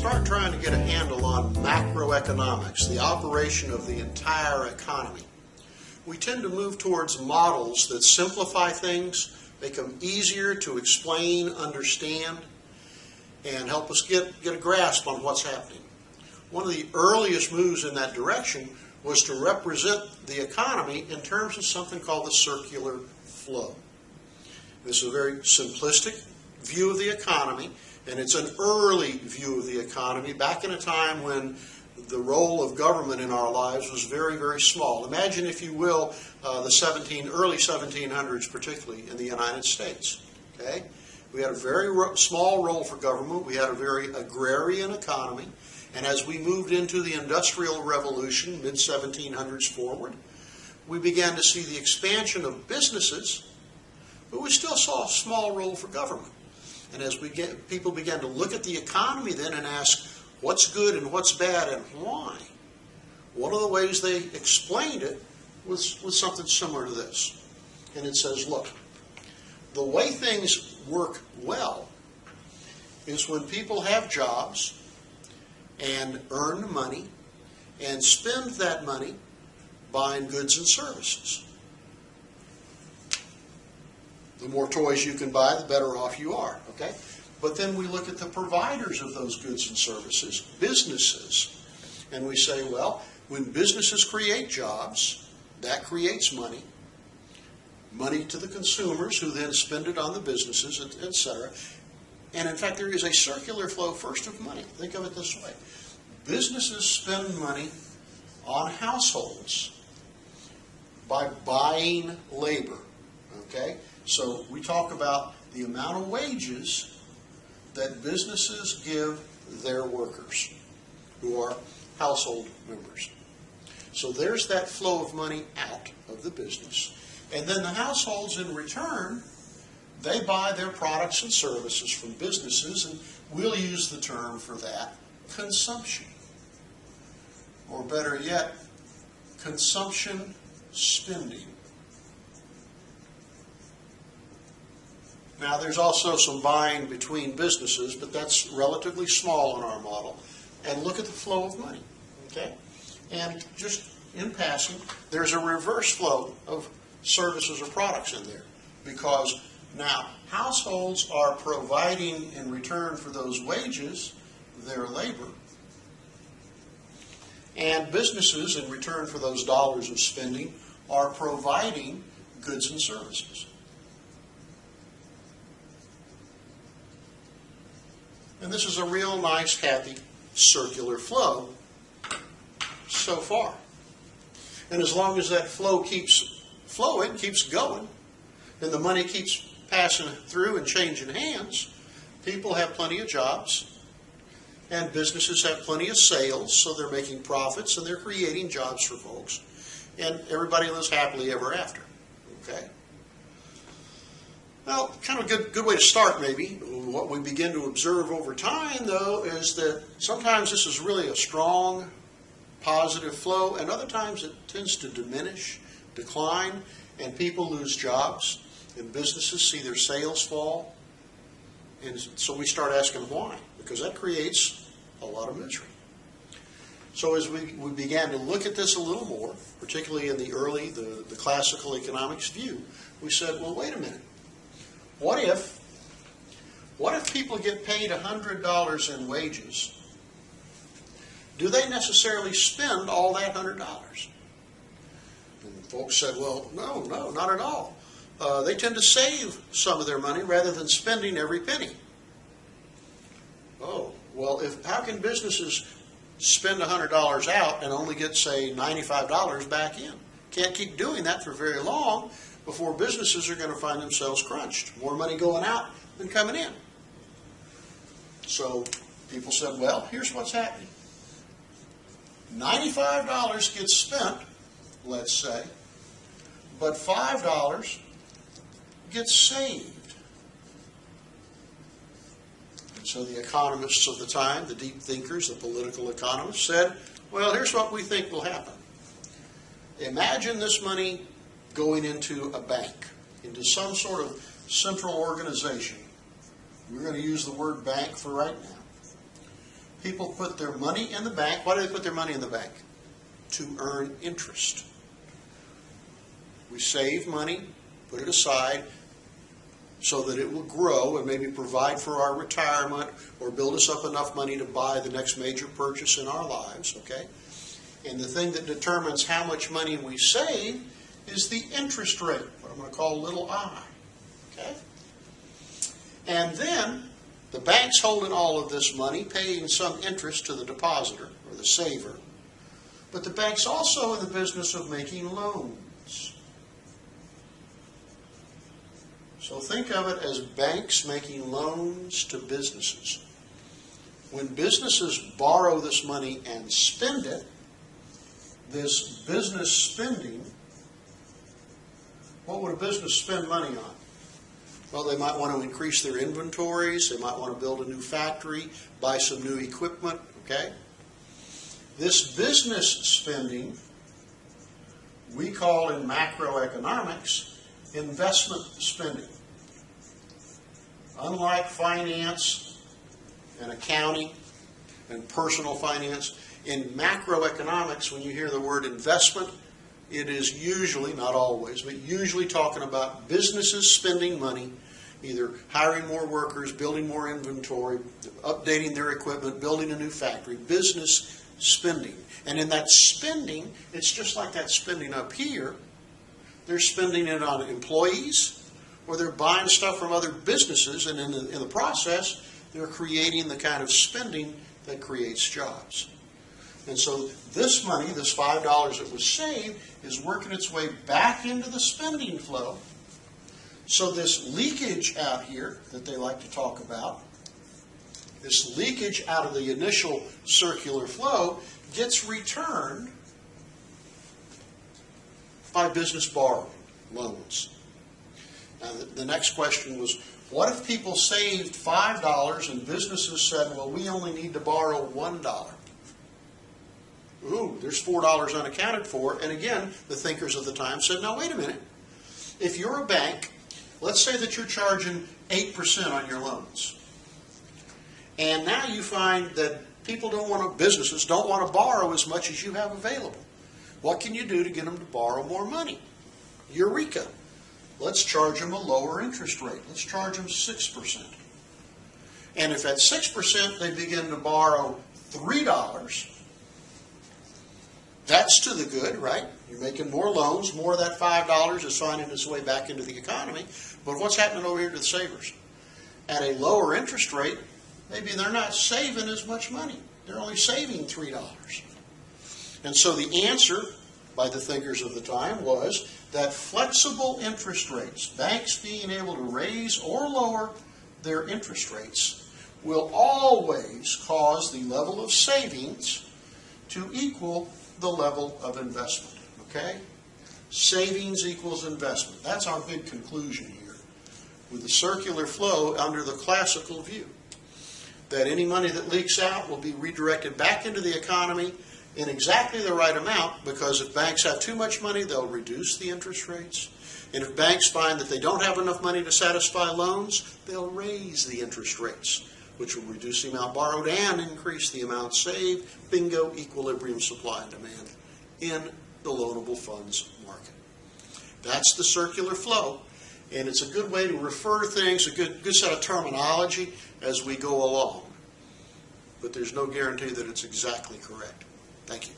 start trying to get a handle on macroeconomics, the operation of the entire economy, we tend to move towards models that simplify things, make them easier to explain, understand, and help us get a grasp on what's happening. One of the earliest moves in that direction was to represent the economy in terms of something called the circular flow. This is a very simplistic view of the economy, and it's an early view of the economy back in a time when the role of government in our lives was very, very small. Imagine, if you will, the early 1700s, particularly in the United States. Okay? We had a very small role for government. We had a very agrarian economy. And as we moved into the Industrial Revolution, mid-1700s forward, we began to see the expansion of businesses, but we still saw a small role for government. And as people began to look at the economy then and ask, what's good and what's bad and why? One of the ways they explained it was something similar to this. And it says, look, the way things work well is when people have jobs and earn money and spend that money buying goods and services. The more toys you can buy, the better off you are, okay? But then we look at the providers of those goods and services, businesses, and we say, well, when businesses create jobs, that creates money to the consumers who then spend it on the businesses, etc. And in fact, there is a circular flow first of money. Think of it this way. Businesses spend money on households by buying labor, okay? So we talk about the amount of wages that businesses give their workers, who are household members. So there's that flow of money out of the business. And then the households, in return, they buy their products and services from businesses, and we'll use the term for that, consumption. Or better yet, consumption spending. Now, there's also some buying between businesses, but that's relatively small in our model. And look at the flow of money, okay? And just in passing, there's a reverse flow of services or products in there, because now households are providing in return for those wages their labor, and businesses in return for those dollars of spending are providing goods and services. And this is a real nice, happy, circular flow so far. And as long as that flow keeps flowing, keeps going, and the money keeps passing through and changing hands, people have plenty of jobs, and businesses have plenty of sales, so they're making profits, and they're creating jobs for folks, and everybody lives happily ever after. Okay? Well, kind of a good way to start, maybe. What we begin to observe over time, though, is that sometimes this is really a strong, positive flow, and other times it tends to diminish, decline, and people lose jobs, and businesses see their sales fall. And so we start asking why, because that creates a lot of misery. So as we began to look at this a little more, particularly in the classical economics view, we said, well, wait a minute. What if people get paid $100 in wages? Do they necessarily spend all that $100? And folks said, well, no, not at all. They tend to save some of their money rather than spending every penny. Oh, well, how can businesses spend $100 out and only get, say, $95 back in? Can't keep doing that for very long before businesses are going to find themselves crunched. More money going out than coming in. So people said, well, here's what's happening. $95 gets spent, let's say, but $5 gets saved. And so the economists of the time, the deep thinkers, the political economists, said, well, here's what we think will happen. Imagine this money going into a bank, into some sort of central organization. We're going to use the word bank for right now. People put their money in the bank. Why do they put their money in the bank? To earn interest. We save money, put it aside, so that it will grow and maybe provide for our retirement or build us up enough money to buy the next major purchase in our lives, okay? And the thing that determines how much money we save is the interest rate, what I'm going to call little I, okay? And then the bank's holding all of this money, paying some interest to the depositor or the saver, but the bank's also in the business of making loans. So think of it as banks making loans to businesses. When businesses borrow this money and spend it, this business spending, what would a business spend money on? Well, they might want to increase their inventories, they might want to build a new factory, buy some new equipment, okay? This business spending, we call in macroeconomics investment spending. Unlike finance and accounting and personal finance, in macroeconomics, when you hear the word investment, it is usually, not always, but usually talking about businesses spending money, either hiring more workers, building more inventory, updating their equipment, building a new factory, business spending. And in that spending, it's just like that spending up here. They're spending it on employees, or they're buying stuff from other businesses, and in the process, they're creating the kind of spending that creates jobs. And so this money, this $5 that was saved, is working its way back into the spending flow. So this leakage out here that they like to talk about, this leakage out of the initial circular flow gets returned by business borrowing, loans. Now the next question was, what if people saved $5 and businesses said, well, we only need to borrow $1? Ooh, there's $4 unaccounted for. And again, the thinkers of the time said, now wait a minute. If you're a bank, let's say that you're charging 8% on your loans. And now you find that businesses don't want to borrow as much as you have available. What can you do to get them to borrow more money? Eureka! Let's charge them a lower interest rate. Let's charge them 6%. And if at 6% they begin to borrow $3, that's to the good, right? You're making more loans, more of that $5 is finding its way back into the economy. But what's happening over here to the savers? At a lower interest rate, maybe they're not saving as much money. They're only saving $3. And so the answer by the thinkers of the time was that flexible interest rates, banks being able to raise or lower their interest rates, will always cause the level of savings to equal the level of investment. Okay? Savings equals investment. That's our big conclusion here with the circular flow under the classical view. That any money that leaks out will be redirected back into the economy in exactly the right amount, because if banks have too much money, they'll reduce the interest rates. And if banks find that they don't have enough money to satisfy loans, they'll raise the interest rates, which will reduce the amount borrowed and increase the amount saved. Bingo, equilibrium supply and demand in the loanable funds market. That's the circular flow, and it's a good way to refer things, a good set of terminology as we go along. But there's no guarantee that it's exactly correct. Thank you.